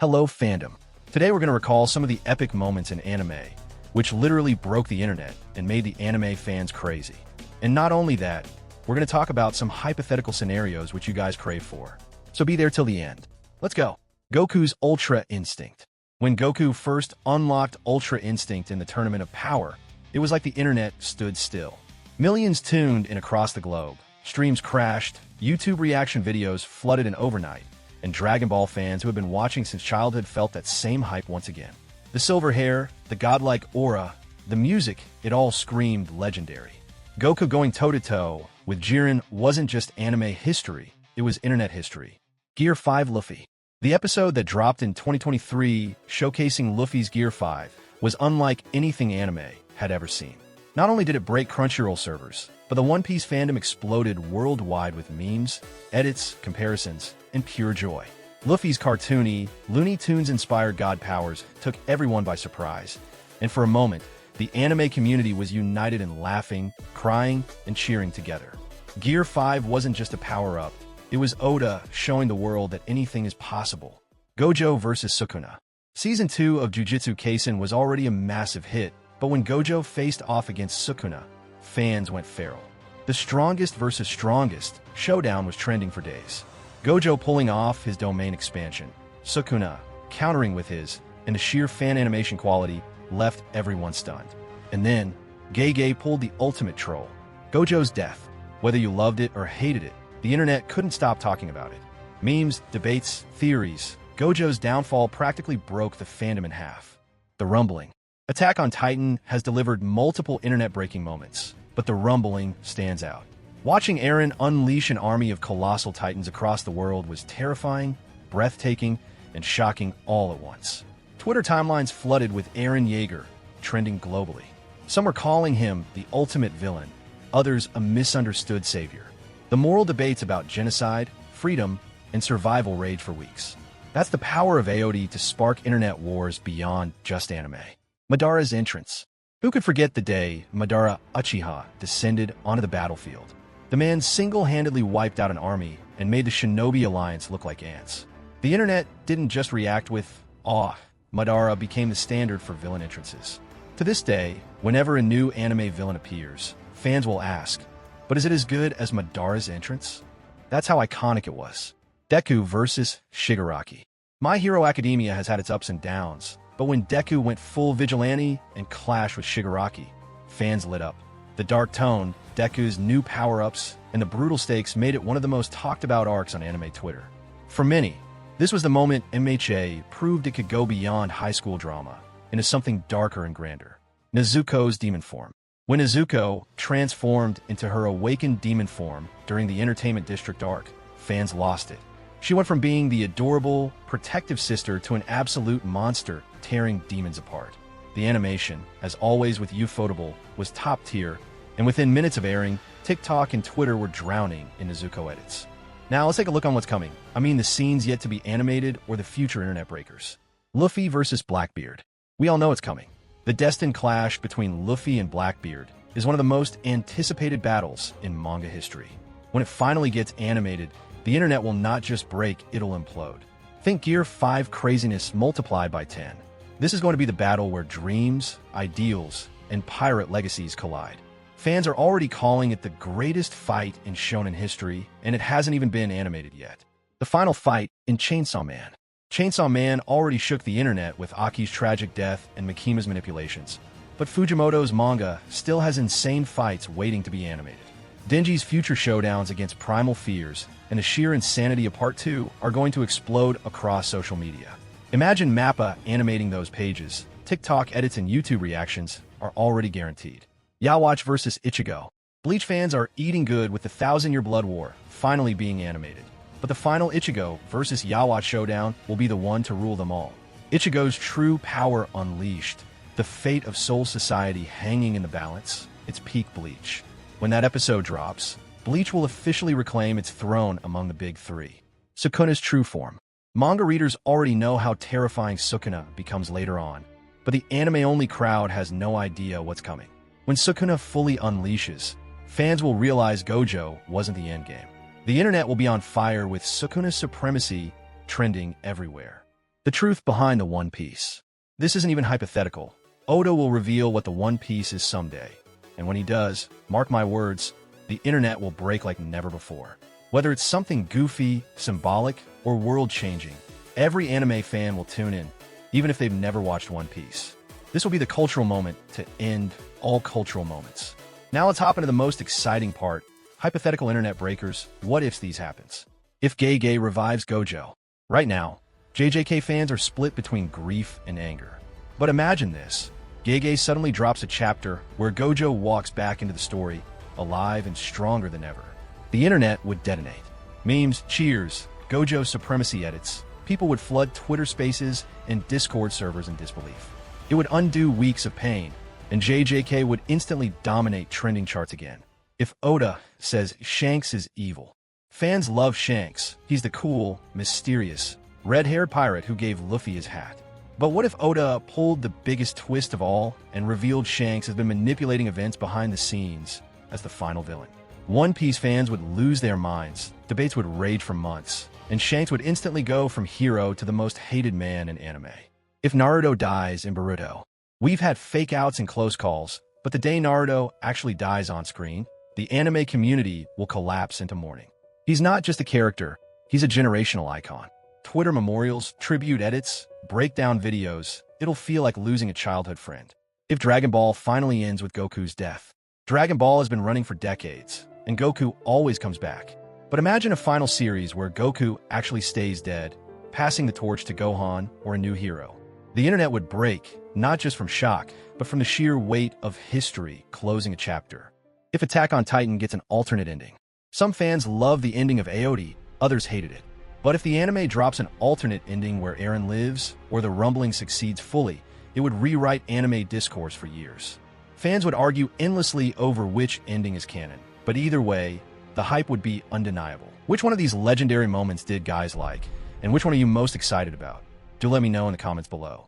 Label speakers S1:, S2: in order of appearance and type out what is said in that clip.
S1: Hello, fandom. Today we're going to recall some of the epic moments in anime, which literally broke the internet and made the anime fans crazy. And not only that, we're going to talk about some hypothetical scenarios which you guys crave for. So be there till the end. Let's go. Goku's Ultra Instinct. When Goku first unlocked Ultra Instinct in the Tournament of Power, it was like the internet stood still. Millions tuned in across the globe. Streams crashed, YouTube reaction videos flooded in overnight, and Dragon Ball fans who had been watching since childhood felt that same hype once again. The silver hair, the godlike aura, the music, it all screamed legendary. Goku going toe-to-toe with Jiren wasn't just anime history, it was internet history. Gear 5 Luffy. The episode that dropped in 2023 showcasing Luffy's Gear 5 was unlike anything anime had ever seen. Not only did it break Crunchyroll servers, but the One Piece fandom exploded worldwide with memes, edits, comparisons, and pure joy. Luffy's cartoony, Looney Tunes-inspired god powers took everyone by surprise, and for a moment, the anime community was united in laughing, crying, and cheering together. Gear 5 wasn't just a power-up, it was Oda showing the world that anything is possible. Gojo vs. Sukuna. Season 2 of Jujutsu Kaisen was already a massive hit, but when Gojo faced off against Sukuna, fans went feral. The strongest versus strongest showdown was trending for days. Gojo pulling off his domain expansion, Sukuna countering with his, and the sheer fan animation quality left everyone stunned. And then, Gege pulled the ultimate troll, Gojo's death. Whether you loved it or hated it, the internet couldn't stop talking about it. Memes, debates, theories, Gojo's downfall practically broke the fandom in half. The rumbling. Attack on Titan has delivered multiple internet-breaking moments, but the rumbling stands out. Watching Eren unleash an army of colossal titans across the world was terrifying, breathtaking, and shocking all at once. Twitter timelines flooded with Eren Yeager, trending globally. Some were calling him the ultimate villain, others a misunderstood savior. The moral debates about genocide, freedom, and survival raged for weeks. That's the power of AOD to spark internet wars beyond just anime. Madara's entrance. Who could forget the day Madara Uchiha descended onto the battlefield? The man single-handedly wiped out an army and made the Shinobi Alliance look like ants. The internet didn't just react with awe. Madara became the standard for villain entrances. To this day, whenever a new anime villain appears, fans will ask, but is it as good as Madara's entrance? That's how iconic it was. Deku vs. Shigaraki. My Hero Academia has had its ups and downs, but when Deku went full vigilante and clashed with Shigaraki, fans lit up. The dark tone, Deku's new power-ups, and the brutal stakes made it one of the most talked-about arcs on anime Twitter. For many, this was the moment MHA proved it could go beyond high school drama into something darker and grander. Nezuko's demon form. When Nezuko transformed into her awakened demon form during the Entertainment District arc, fans lost it. She went from being the adorable, protective sister to an absolute monster tearing demons apart. The animation, as always with Ufotable, was top tier, and within minutes of airing, TikTok and Twitter were drowning in Nezuko edits. Now let's take a look on what's coming. I mean the scenes yet to be animated or the future internet breakers. Luffy vs. Blackbeard. We all know it's coming. The destined clash between Luffy and Blackbeard is one of the most anticipated battles in manga history. When it finally gets animated, the internet will not just break, it'll implode. Think Gear 5 craziness multiplied by 10. This is going to be the battle where dreams, ideals, and pirate legacies collide. Fans are already calling it the greatest fight in shonen history, and it hasn't even been animated yet. The final fight in Chainsaw Man. Chainsaw Man already shook the internet with Aki's tragic death and Mikima's manipulations, but Fujimoto's manga still has insane fights waiting to be animated. Denji's future showdowns against Primal Fears and the sheer insanity of Part 2 are going to explode across social media. Imagine Mappa animating those pages. TikTok edits and YouTube reactions are already guaranteed. Yawatch vs. Ichigo. Bleach fans are eating good with the 1,000-Year Blood War finally being animated. But the final Ichigo vs. Yawatch showdown will be the one to rule them all. Ichigo's true power unleashed, the fate of Soul Society hanging in the balance, it's peak Bleach. When that episode drops, Bleach will officially reclaim its throne among the big three. Sukuna's true form. Manga readers already know how terrifying Sukuna becomes later on, but the anime-only crowd has no idea what's coming. When Sukuna fully unleashes, fans will realize Gojo wasn't the endgame. The internet will be on fire with Sukuna's supremacy trending everywhere. The truth behind the One Piece. This isn't even hypothetical. Oda will reveal what the One Piece is someday. And when he does, mark my words, the internet will break like never before. Whether it's something goofy, symbolic, or world-changing, every anime fan will tune in, even if they've never watched One Piece. This will be the cultural moment to end all cultural moments. Now let's hop into the most exciting part. Hypothetical internet breakers, what if these happens? If Gege revives Gojo. Right now, JJK fans are split between grief and anger. But imagine this. Gege suddenly drops a chapter where Gojo walks back into the story, alive and stronger than ever. The internet would detonate. Memes, cheers, Gojo supremacy edits. People would flood Twitter spaces and Discord servers in disbelief. It would undo weeks of pain, and JJK would instantly dominate trending charts again. If Oda says Shanks is evil. Fans love Shanks. He's the cool, mysterious, red-haired pirate who gave Luffy his hat. But what if Oda pulled the biggest twist of all and revealed Shanks has been manipulating events behind the scenes as the final villain? One Piece fans would lose their minds, debates would rage for months, and Shanks would instantly go from hero to the most hated man in anime. If Naruto dies in Boruto, we've had fake outs and close calls, but the day Naruto actually dies on screen, the anime community will collapse into mourning. He's not just a character, he's a generational icon. Twitter memorials, tribute edits, breakdown videos, it'll feel like losing a childhood friend. If Dragon Ball finally ends with Goku's death. Dragon Ball has been running for decades, and Goku always comes back. But imagine a final series where Goku actually stays dead, passing the torch to Gohan or a new hero. The internet would break, not just from shock, but from the sheer weight of history closing a chapter. If Attack on Titan gets an alternate ending. Some fans love the ending of Aote, others hated it. But if the anime drops an alternate ending where Eren lives, or the rumbling succeeds fully, it would rewrite anime discourse for years. Fans would argue endlessly over which ending is canon, but either way, the hype would be undeniable. Which one of these legendary moments did guys like, and which one are you most excited about? Do let me know in the comments below.